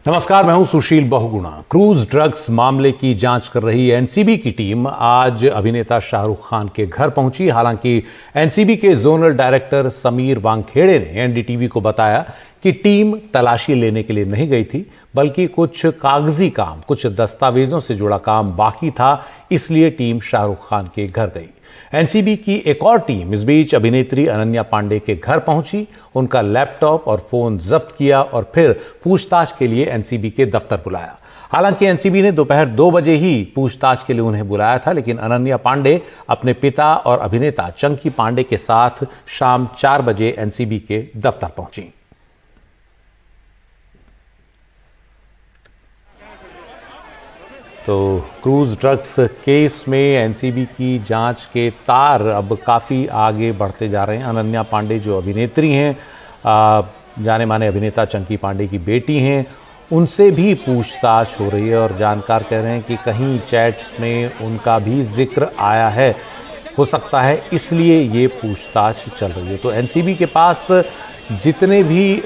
नमस्कार, मैं हूं सुशील बहुगुणा। क्रूज ड्रग्स मामले की जांच कर रही एनसीबी की टीम आज अभिनेता शाहरुख खान के घर पहुंची। हालांकि एनसीबी के जोनल डायरेक्टर समीर वानखेड़े ने एनडीटीवी को बताया कि टीम तलाशी लेने के लिए नहीं गई थी, बल्कि कुछ कागजी काम, कुछ दस्तावेजों से जुड़ा काम बाकी था, इसलिए टीम शाहरुख खान के घर गई। एनसीबी की एक और टीम इस बीच अभिनेत्री अनन्या पांडे के घर पहुंची, उनका लैपटॉप और फोन जब्त किया और फिर पूछताछ के लिए एनसीबी के दफ्तर बुलाया। हालांकि एनसीबी ने दोपहर 2 बजे ही पूछताछ के लिए उन्हें बुलाया था, लेकिन अनन्या पांडे अपने पिता और अभिनेता चंकी पांडे के साथ शाम 4 बजे एनसीबी के दफ्तर पहुंची। तो क्रूज ड्रग्स केस में एनसीबी की जांच के तार अब काफ़ी आगे बढ़ते जा रहे हैं। अनन्या पांडे जो अभिनेत्री हैं, जाने माने अभिनेता चंकी पांडे की बेटी हैं, उनसे भी पूछताछ हो रही है और जानकार कह रहे हैं कि कहीं चैट्स में उनका भी जिक्र आया है, हो सकता है इसलिए ये पूछताछ चल रही है। तो एनसीबी के पास जितने भी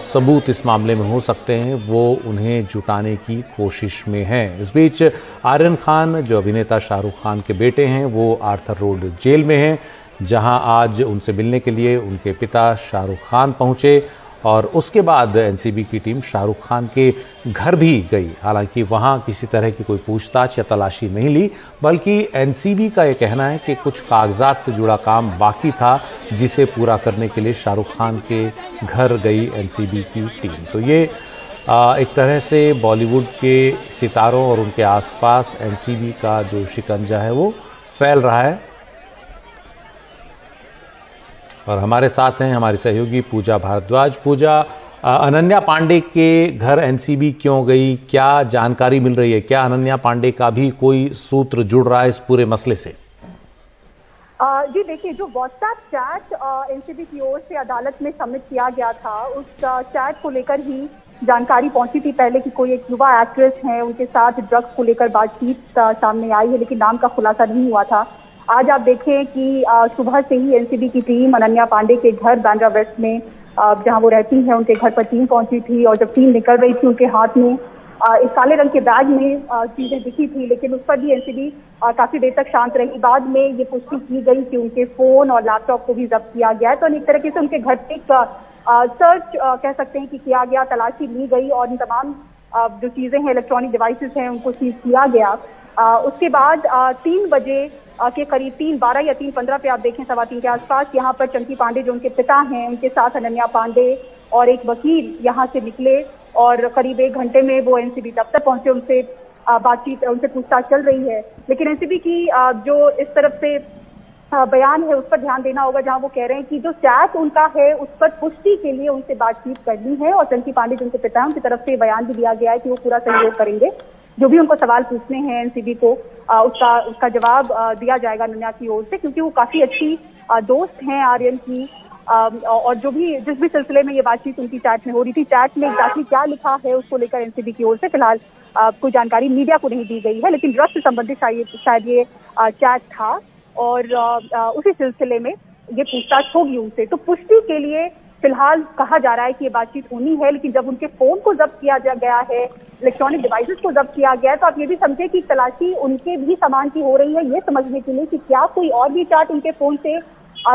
सबूत इस मामले में हो सकते हैं वो उन्हें जुटाने की कोशिश में हैं। इस बीच आर्यन खान जो अभिनेता शाहरुख खान के बेटे हैं वो आर्थर रोड जेल में हैं, जहां आज उनसे मिलने के लिए उनके पिता शाहरुख खान पहुंचे और उसके बाद एनसीबी की टीम शाहरुख खान के घर भी गई। हालांकि वहां किसी तरह की कोई पूछताछ या तलाशी नहीं ली, बल्कि एनसीबी का यह कहना है कि कुछ कागजात से जुड़ा काम बाकी था, जिसे पूरा करने के लिए शाहरुख खान के घर गई एनसीबी की टीम। तो ये एक तरह से बॉलीवुड के सितारों और उनके आसपास एनसीबी का जो शिकंजा है वो फैल रहा है। और हमारे साथ हैं हमारी सहयोगी पूजा भारद्वाज। पूजा, अनन्या पांडे के घर एनसीबी क्यों गई, क्या जानकारी मिल रही है? क्या अनन्या पांडे का भी कोई सूत्र जुड़ रहा है इस पूरे मसले से? जी देखिए, जो व्हाट्सएप चैट एनसीबी की ओर से अदालत में सबमिट किया गया था, उस चैट को लेकर ही जानकारी पहुंची थी पहले कि कोई एक युवा एक्ट्रेस है, उनके साथ ड्रग्स को लेकर बातचीत सामने आई है, लेकिन नाम का खुलासा नहीं हुआ था। आज आप देखें कि सुबह से ही एनसीबी की टीम अनन्या पांडे के घर बांद्रा वेस्ट में जहां वो रहती हैं, उनके घर पर टीम पहुंची थी और जब टीम निकल रही थी उनके हाथ में एक काले रंग के बैग में चीजें दिखी थी, लेकिन उस पर भी एनसीबी काफी देर तक शांत रही। बाद में ये पुष्टि की गई कि उनके फोन और लैपटॉप को भी जब्त किया गया है। तो एक तरीके से उनके घर पे सर्च कह सकते हैं कि किया गया, तलाशी ली गई और इन तमाम जो चीजें हैं, इलेक्ट्रॉनिक डिवाइसेस हैं, उनको सीज किया गया। उसके बाद 3 बजे के करीब 3:12 या 3:15 पे आप देखें, 3:15 के आसपास यहाँ पर चंकी पांडे जो उनके पिता हैं, उनके साथ अनन्या पांडे और एक वकील यहाँ से निकले और करीब 1 घंटे में वो एनसीबी दफ्तर पहुंचे। उनसे बातचीत, उनसे पूछताछ चल रही है। लेकिन एनसीबी की जो इस तरफ से बयान है उस पर ध्यान देना होगा, जहां वो कह रहे हैं कि जो चैट उनका है उस पर पुष्टि के लिए उनसे बातचीत करनी है और चंकी पांडे जो उनके पिता हैं, उनकी तरफ से बयान भी दिया गया है कि वो पूरा सहयोग करेंगे। जो भी उनको सवाल पूछने हैं एनसीबी को उसका जवाब दिया जाएगा अनन्या की ओर से, क्योंकि वो काफी अच्छी दोस्त हैं आर्यन की। और जिस भी सिलसिले में ये बातचीत उनकी चैट में हो रही थी, चैट में एग्जैक्टली क्या लिखा है उसको लेकर एनसीबी की ओर से फिलहाल कोई जानकारी मीडिया को नहीं दी गई है, लेकिन ड्रग्स से संबंधित शायद ये चैट था और उसी सिलसिले में ये पूछताछ होगी उनसे। तो पुष्टि के लिए फिलहाल कहा जा रहा है कि ये बातचीत होनी है, लेकिन जब उनके फोन को जब्त किया गया है, इलेक्ट्रॉनिक डिवाइसेस को जब्त किया गया है, तो आप ये भी समझे कि तलाशी उनके भी सामान की हो रही है, ये समझने के लिए कि क्या कोई और भी चैट उनके फोन से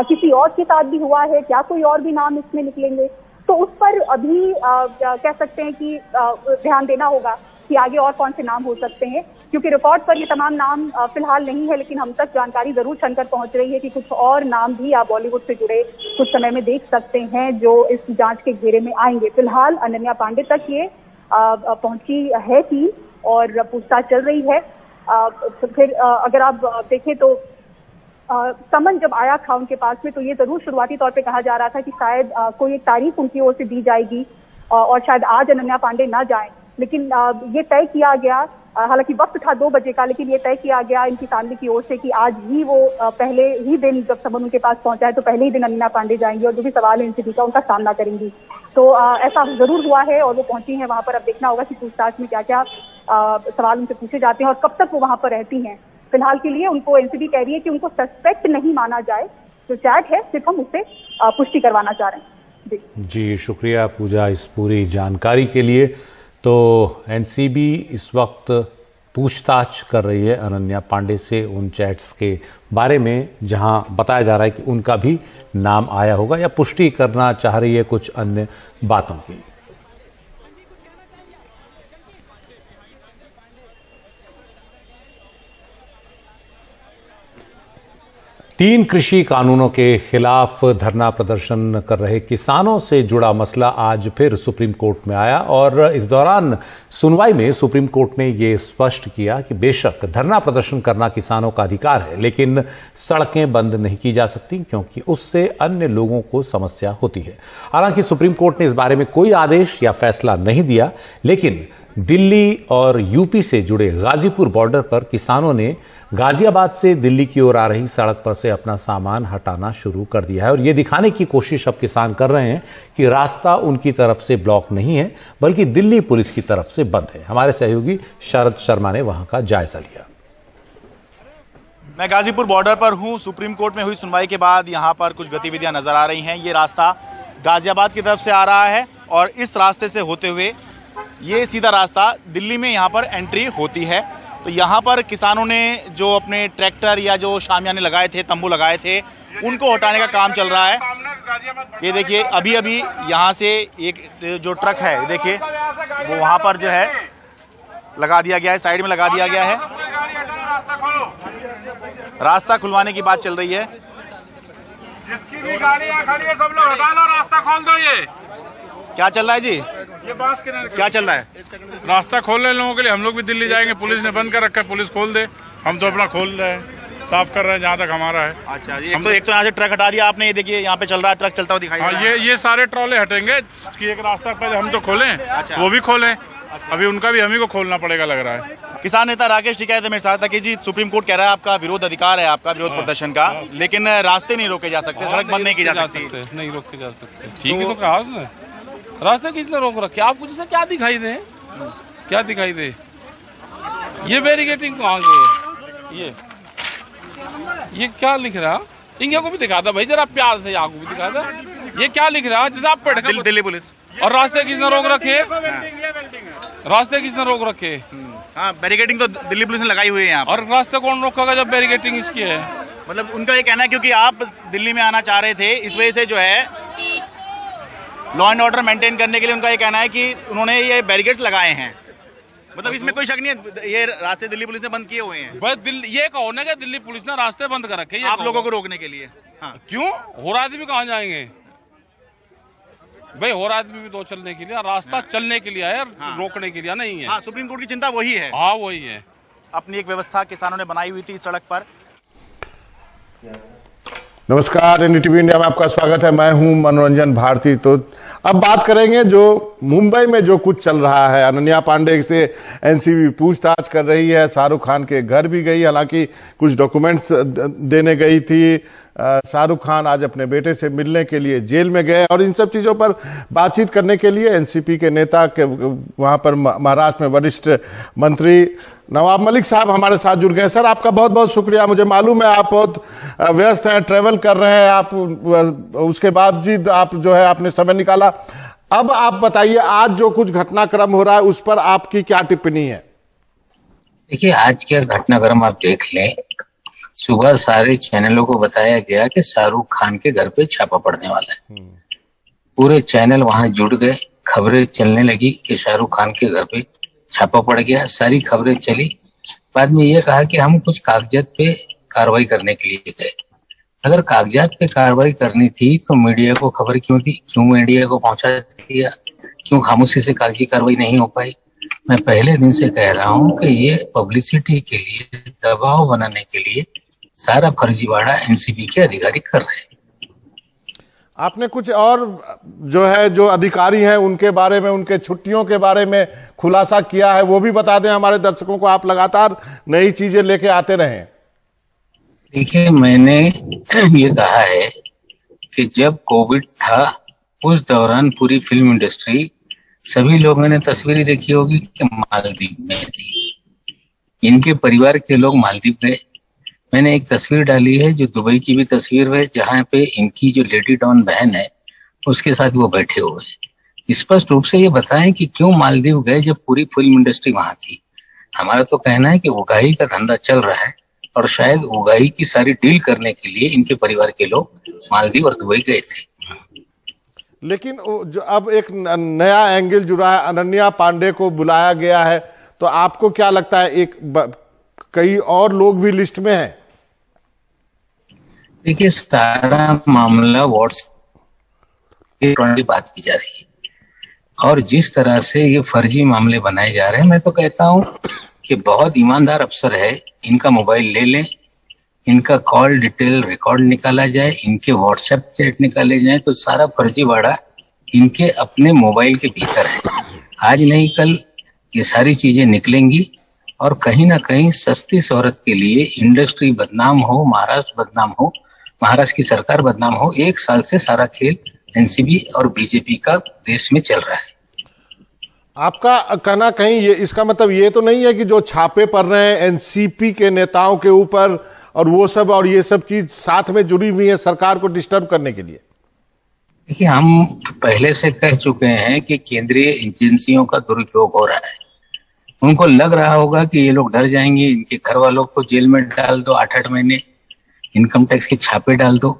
किसी और के साथ भी हुआ है, क्या कोई और भी नाम इसमें निकलेंगे। तो उस पर अभी कह सकते हैं कि ध्यान देना होगा कि आगे और कौन से नाम हो सकते हैं, क्योंकि रिकॉर्ड पर ये तमाम नाम फिलहाल नहीं है, लेकिन हम तक जानकारी जरूर छनकर पहुंच रही है कि कुछ और नाम भी आप बॉलीवुड से जुड़े कुछ समय में देख सकते हैं जो इस जांच के घेरे में आएंगे। फिलहाल अनन्या पांडे तक ये पहुंची है टीम और पूछताछ चल रही है। फिर अगर आप देखें तो समन जब आया था उनके पास में, तो ये जरूर शुरुआती तौर पे कहा जा रहा था कि शायद कोई एक तारीख उनकी ओर से दी जाएगी और शायद आज अनन्या पांडे ना जाएं, लेकिन ये तय किया गया, हालांकि वक्त था 2 बजे का, लेकिन ये तय किया गया इनकी फैमिली की ओर से कि आज ही वो पहले ही दिन जब समन उनके पास पहुंचा है तो पहले ही दिन अनन्या पांडे जाएंगी और जो भी सवाल है एनसीबी का उनका सामना करेंगी। तो ऐसा जरूर हुआ है और वो पहुंची हैं वहां पर। अब देखना होगा कि पूछताछ में क्या क्या सवाल उनसे पूछे जाते हैं और कब तक वो वहां पर रहती हैं। फिलहाल के लिए उनको एनसीबी कह रही है कि उनको सस्पेक्ट नहीं माना जाए, जो चैट है सिर्फ हम उससे पुष्टि करवाना चाह रहे हैं। जी शुक्रिया पूजा इस पूरी जानकारी के लिए। तो एनसीबी इस वक्त पूछताछ कर रही है अनन्या पांडे से उन चैट्स के बारे में जहां बताया जा रहा है कि उनका भी नाम आया होगा, या पुष्टि करना चाह रही है कुछ अन्य बातों की। तीन कृषि कानूनों के खिलाफ धरना प्रदर्शन कर रहे किसानों से जुड़ा मसला आज फिर सुप्रीम कोर्ट में आया और इस दौरान सुनवाई में सुप्रीम कोर्ट ने यह स्पष्ट किया कि बेशक धरना प्रदर्शन करना किसानों का अधिकार है, लेकिन सड़कें बंद नहीं की जा सकती क्योंकि उससे अन्य लोगों को समस्या होती है। हालांकि सुप्रीम कोर्ट ने इस बारे में कोई आदेश या फैसला नहीं दिया, लेकिन दिल्ली और यूपी से जुड़े गाजीपुर बॉर्डर पर किसानों ने गाजियाबाद से दिल्ली की ओर आ रही सड़क पर से अपना सामान हटाना शुरू कर दिया है और यह दिखाने की कोशिश अब किसान कर रहे हैं कि रास्ता उनकी तरफ से ब्लॉक नहीं है बल्कि दिल्ली पुलिस की तरफ से बंद है। हमारे सहयोगी शरद शर्मा ने वहां का जायजा लिया। मैं गाजीपुर बॉर्डर पर हूं। सुप्रीम कोर्ट में हुई सुनवाई के बाद यहां पर कुछ गतिविधियां नजर आ रही हैं। ये रास्ता गाजियाबाद की तरफ से आ रहा है और इस रास्ते से होते हुए ये सीधा रास्ता दिल्ली में यहाँ पर एंट्री होती है। तो यहाँ पर किसानों ने जो अपने ट्रैक्टर या जो शामियाने लगाए थे, तंबू लगाए थे, उनको हटाने का काम चल रहा है। ये देखिए अभी अभी यहाँ से एक जो ट्रक है देखिए वो वहाँ पर जो है लगा दिया गया है, साइड में लगा दिया गया है। रास्ता खुलवाने की बात चल रही है। जिसकी भी गाड़ियाँ खड़ी है सब लोग हटा लो, रास्ता खोल दो। ये क्या चल रहा है जी? ये बास किनारे क्या चल रहा है? रास्ता खोल रहे लोगों के लिए। हम लोग भी दिल्ली जाएंगे, पुलिस ने बंद कर रखा है, पुलिस खोल दे। हम तो अपना खोल रहे हैं, साफ कर रहे हैं जहाँ तक हमारा है। अच्छा जी, एक तो यहाँ से ट्रक हटा दिया आपने। ये देखिए यहाँ पे चल रहा है, ट्रक चलता हुआ दिखाई दे रहा है। ये सारे ट्रॉले हटेंगे कि एक रास्ता पहले हम तो खोलें, वो भी खोलें। अभी उनका भी हम ही को खोलना पड़ेगा लग रहा है। किसान नेता राकेश टिकैत मेरे साथ था कि जी सुप्रीम कोर्ट कह रहा है आपका विरोध अधिकार है, आपका विरोध प्रदर्शन का, लेकिन रास्ते नहीं रोके जा सकते, सड़क बंद नहीं की जा सकती। नहीं रोके जा सकते। ठीक है, तो कहा उसने रास्ते किसने रोक रखे? आपको जिससे क्या दिखाई दे, क्या दिखाई दे? ये बैरिकेटिंग कहाँ की है? ये क्या लिख रहा? इंडिया को भी दिखा था भाई, जरा प्यार से यहाँ को भी दिखा था। ये क्या लिख रहा है? जैसे आप पढ़ दिल्ली पुलिस। और रास्ते किसने रोक रखे? रास्ते किसने रोक रखे? हाँ, बैरिकेटिंग तो दिल्ली पुलिस ने लगाई हुई है यहाँ। और रास्ते कौन रोकेगा जब बैरिकेटिंग इसकी है? मतलब उनका ये कहना है क्योंकि आप दिल्ली में आना चाह रहे थे, इस वजह से जो है लॉ एंड ऑर्डर मेंटेन करने के लिए उनका ये कहना है कि उन्होंने ये बैरिकेड्स लगाए हैं। मतलब इसमें कोई शक नहीं है, ये रास्ते दिल्ली पुलिस ने बंद किए हुए हैं। बस ये कहो ना कि दिल्ली पुलिस ने रास्ते बंद कर रखे आप लोगों को रोकने के लिए। हाँ। क्यों? और आदमी कहाँ जाएंगे भाई? और आदमी भी तो चलने के लिए, रास्ता चलने के लिए है, रोकने के लिए नहीं है। हाँ, सुप्रीम कोर्ट की चिंता वही है। हाँ वही है। अपनी एक व्यवस्था किसानों ने बनाई हुई थी इस सड़क पर। नमस्कार, एनडीटीवी इंडिया में आपका स्वागत है। मैं हूं मनोरंजन भारती। तो अब बात करेंगे जो मुंबई में जो कुछ चल रहा है। अनन्या पांडे से एनसीबी पूछताछ कर रही है, शाहरुख खान के घर भी गई, हालांकि कुछ डॉक्यूमेंट्स देने गई थी। शाहरुख खान आज अपने बेटे से मिलने के लिए जेल में गए और इन सब चीजों पर बातचीत करने के लिए एनसीपी के नेता के वहां पर महाराष्ट्र में वरिष्ठ मंत्री नवाब मलिक साहब हमारे साथ जुड़ गए। सर, आपका बहुत बहुत शुक्रिया। मुझे मालूम है आप बहुत व्यस्त हैं, ट्रेवल कर रहे हैं आप, उसके बावजूद आप जो है आपने समय निकाला। अब आप बताइए, आज जो कुछ घटनाक्रम हो रहा है उस पर आपकी क्या टिप्पणी है? देखिए, आज के घटनाक्रम आप देख लें। सुबह सारे चैनलों को बताया गया कि शाहरुख खान के घर पे छापा पड़ने वाला है। पूरे चैनल वहां जुड़ गए, खबरें चलने लगी कि शाहरुख खान के घर पे छापा पड़ गया। सारी खबरें चली। बाद में ये कहा कि हम कुछ कागजात पे कार्रवाई करने के लिए गए। अगर कागजात पे कार्रवाई करनी थी तो मीडिया को खबर क्यों दी? क्यों मीडिया को पहुंचा दिया? क्यों खामोशी से कागजी कार्रवाई नहीं हो पाई? मैं पहले दिन से कह रहा हूं कि ये पब्लिसिटी के लिए, दबाव बनाने के लिए सारा फर्जीवाड़ा एनसीबी के अधिकारी कर रहे हैं। आपने कुछ और जो है जो अधिकारी हैं उनके बारे में, उनके छुट्टियों के बारे में खुलासा किया है, वो भी बता दें हमारे दर्शकों को। आप लगातार नई चीजें लेके आते रहे। देखिए, मैंने ये कहा है कि जब कोविड था उस दौरान पूरी फिल्म इंडस्ट्री, सभी लोगों ने तस्वीरें देखी होगी कि मालदीव में थी। इनके परिवार के लोग मालदीव गए। मैंने एक तस्वीर डाली है जो दुबई की भी तस्वीर है, जहां पे इनकी जो लेडी डॉन बहन है उसके साथ वो बैठे हुए हैं। स्पष्ट रूप से ये बताएं कि क्यों मालदीव गए जब पूरी फिल्म इंडस्ट्री वहां थी। हमारा तो कहना है कि उगाही का धंधा चल रहा है और शायद उगाही की सारी डील करने के लिए इनके परिवार के लोग मालदीव और दुबई गए थे। लेकिन जो अब एक नया एंगल जुड़ा है, अनन्या पांडे को बुलाया गया है, तो आपको क्या लगता है कई और लोग भी लिस्ट में हैं? देखिए, सारा मामला व्हाट्सएप की बात की जा रही है और जिस तरह से ये फर्जी मामले बनाए जा रहे हैं, मैं तो कहता हूं कि बहुत ईमानदार अफसर है, इनका मोबाइल ले लें, इनका कॉल डिटेल रिकॉर्ड निकाला जाए, इनके व्हाट्सएप चैट निकाले जाए, तो सारा फर्जीवाड़ा इनके अपने मोबाइल के भीतर है। आज नहीं कल ये सारी चीजें निकलेंगी और कहीं ना कहीं सस्ती शोहरत के लिए इंडस्ट्री बदनाम हो, महाराष्ट्र बदनाम हो, महाराष्ट्र की सरकार बदनाम हो। 1 साल से सारा खेल एनसीबी और बीजेपी का देश में चल रहा है। आपका कहना कहीं इसका मतलब ये तो नहीं है कि जो छापे पड़ रहे हैं एनसीपी के नेताओं के ऊपर और वो सब और ये सब चीज साथ में जुड़ी हुई है सरकार को डिस्टर्ब करने के लिए? देखिए, हम पहले से कह चुके हैं कि केंद्रीय एजेंसियों का दुरुपयोग हो रहा है। उनको लग रहा होगा कि ये लोग डर जाएंगे, इनके घर वालों को जेल में डाल दो 8-8 महीने, इनकम टैक्स के छापे डाल दो।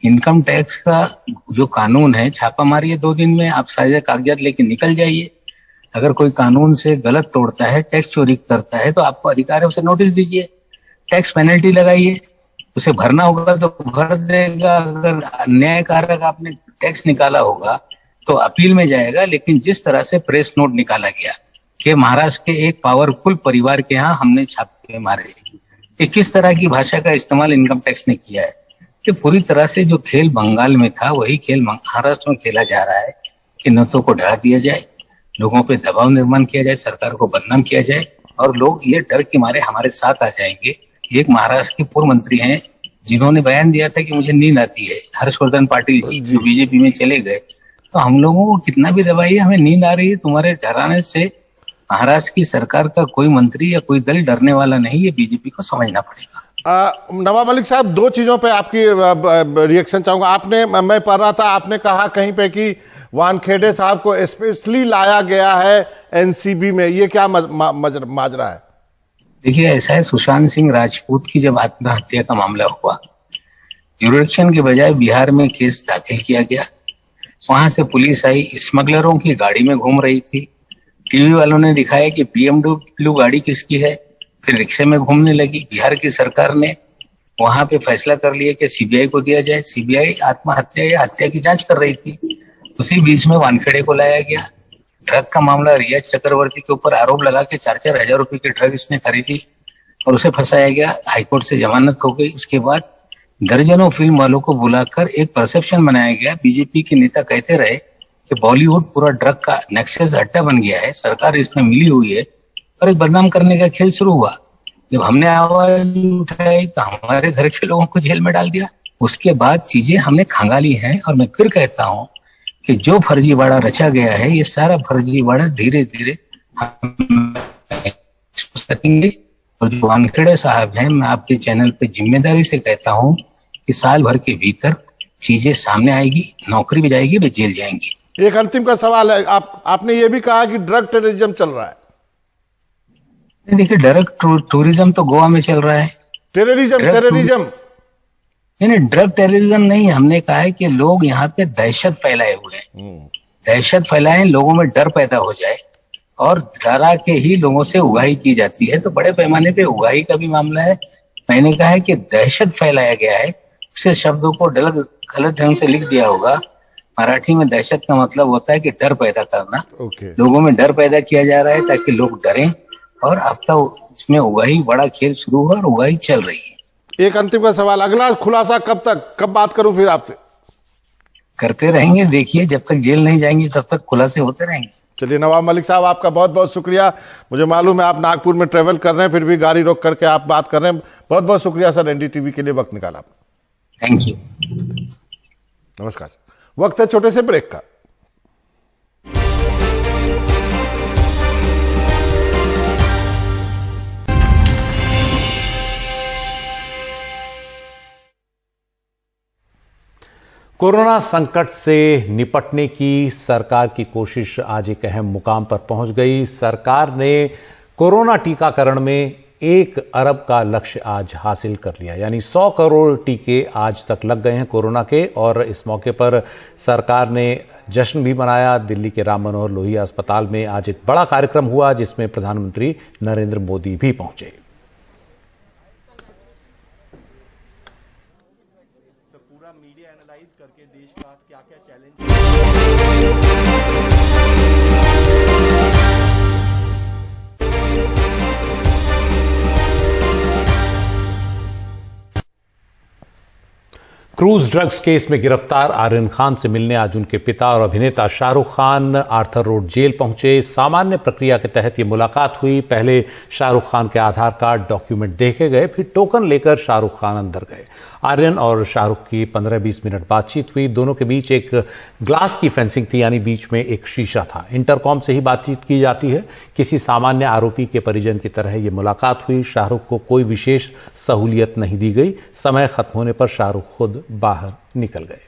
इनकम टैक्स का जो कानून है, छापा मारिए 2 दिन में, आप सारे कागजात लेके निकल जाइए। अगर कोई कानून से गलत तोड़ता है, टैक्स चोरी करता है, तो आपको अधिकार है उसे नोटिस दीजिए, टैक्स पेनल्टी लगाइए, उसे भरना होगा तो भर देगा। अगर अन्यायकारक आपने टैक्स निकाला होगा तो अपील में जाएगा। लेकिन जिस तरह से प्रेस नोट निकाला गया कि महाराष्ट्र के एक पावरफुल परिवार के यहाँ हमने छापे मारे, ये किस तरह की भाषा का इस्तेमाल इनकम टैक्स ने किया है, कि पूरी तरह से जो खेल बंगाल में था वही खेल महाराष्ट्र में खेला जा रहा है कि नोटों को ढा दिया जाए, लोगों पे दबाव निर्माण किया जाए, सरकार को बदनाम किया जाए और लोग ये डर के मारे हमारे साथ आ जाएंगे। एक महाराष्ट्र के पूर्व मंत्री हैं जिन्होंने बयान दिया था कि मुझे नींद आती है, हर्षवर्धन पाटिल जी, जो बीजेपी में चले गए। तो हम लोगों को कितना भी दबाइए, हमें नींद आ रही है, तुम्हारे डराने से महाराष्ट्र की सरकार का कोई मंत्री या कोई दल डरने वाला नहीं, ये बीजेपी को समझना पड़ेगा। नवाब मलिक साहब, 2 चीजों पे आपकी रिएक्शन चाहूंगा। मैं पढ़ रहा था, आपने कहा कहीं पे कि वानखेड़े साहब को स्पेशली लाया गया है एनसीबी में, ये क्या माजरा है? देखिए, ऐसा है, सुशांत सिंह राजपूत की जब आत्महत्या का मामला हुआ, जुरिडिक्शन के बजाय बिहार में केस दाखिल किया गया। वहां से पुलिस आई, स्मगलरों की गाड़ी में घूम रही थी। टीवी वालों ने दिखाया कि BMW गाड़ी किसकी है, फिर रिक्शे में घूमने लगी। बिहार की सरकार ने वहां पे फैसला कर लिया कि सीबीआई को दिया जाए। सीबीआई आत्महत्या या हत्या की जांच कर रही थी। उसी बीच में वानखेड़े को लाया गया। ड्रग का मामला, रिया चक्रवर्ती के ऊपर आरोप लगा के 4-4 हजार रुपए की ड्रग इसने खरीदी और उसे फंसाया गया। हाईकोर्ट से जमानत हो गई। उसके बाद दर्जनों फिल्म वालों को बुलाकर एक परसेप्शन बनाया गया। बीजेपी के नेता कहते रहे कि बॉलीवुड पूरा ड्रग का नेक्सस अड्डा बन गया है, सरकार इसमें मिली हुई है, और एक बदनाम करने का खेल शुरू हुआ। जब हमने आवाज उठाई तो हमारे घर के लोगों को जेल में डाल दिया। उसके बाद चीजें हमने खंगाली हैं और मैं फिर कहता हूं कि जो फर्जीवाड़ा रचा गया है, ये सारा फर्जीवाड़ा धीरे धीरे हम सकेंगे। और जो वानखेड़े साहब हैं, मैं आपके चैनल पे जिम्मेदारी से कहता हूं कि साल भर के भीतर चीजें सामने आएगी, नौकरी भी जाएगी, वे जेल जाएंगी। एक अंतिम का सवाल है, आपने ये भी कहा कि ड्रग टेररिज्म चल रहा है। देखिए, ड्रग टूरिज्म तो गोवा में चल रहा है। टेररिज्म नहीं, ड्रग टेररिज्म नहीं। हमने कहा है कि लोग यहाँ पे दहशत फैलाए हुए हैं, दहशत फैलाए, लोगों में डर पैदा हो जाए और डरा के ही लोगों से उगाही की जाती है। तो बड़े पैमाने पे उगाही का भी मामला है। मैंने कहा है कि दहशत फैलाया गया है। उसे शब्दों को गलत ढंग से लिख दिया होगा। मराठी में दहशत का मतलब होता है कि डर पैदा करना। लोगों में डर पैदा किया जा रहा है ताकि लोग डरें, और अब तो इसमें उगाही बड़ा खेल शुरू हुआ और उगाही चल रही है। एक अंतिम का सवाल, अगला खुलासा कब तक, कब बात करूं फिर आपसे? करते रहेंगे, देखिए, जब तक जेल नहीं जाएंगे तब तक खुलासे होते रहेंगे। चलिए, नवाब मलिक साहब, आपका बहुत बहुत शुक्रिया। मुझे मालूम है आप नागपुर में ट्रेवल कर रहे हैं, फिर भी गाड़ी रोक करके आप बात कर रहे हैं। बहुत बहुत शुक्रिया सर, एनडीटीवी के लिए वक्त निकाला आपने। Thank you. नमस्कार। वक्त है छोटे से ब्रेक का। कोरोना संकट से निपटने की सरकार की कोशिश आज एक अहम मुकाम पर पहुंच गई। सरकार ने कोरोना टीकाकरण में 1 अरब का लक्ष्य आज हासिल कर लिया, यानी 100 करोड़ टीके आज तक लग गए हैं कोरोना के। और इस मौके पर सरकार ने जश्न भी मनाया। दिल्ली के राम मनोहर लोहिया अस्पताल में आज एक बड़ा कार्यक्रम हुआ जिसमें प्रधानमंत्री नरेंद्र मोदी भी पहुंचे। पूरा मीडिया एनालाइज करके देश का क्या-क्या चैलेंज क्रूज ड्रग्स केस में गिरफ्तार आर्यन खान से मिलने आज उनके पिता और अभिनेता शाहरुख खान आर्थर रोड जेल पहुंचे। सामान्य प्रक्रिया के तहत ये मुलाकात हुई। पहले शाहरुख खान के आधार कार्ड डॉक्यूमेंट देखे गए, फिर टोकन लेकर शाहरुख खान अंदर गए। आर्यन और शाहरुख की 15-20 मिनट बातचीत हुई। दोनों के बीच एक ग्लास की फेंसिंग थी, यानी बीच में एक शीशा था। इंटरकॉम से ही बातचीत की जाती है। किसी सामान्य आरोपी के परिजन की तरह यह मुलाकात हुई। शाहरुख को कोई विशेष सहूलियत नहीं दी गई। समय खत्म होने पर शाहरुख खुद बाहर निकल गए।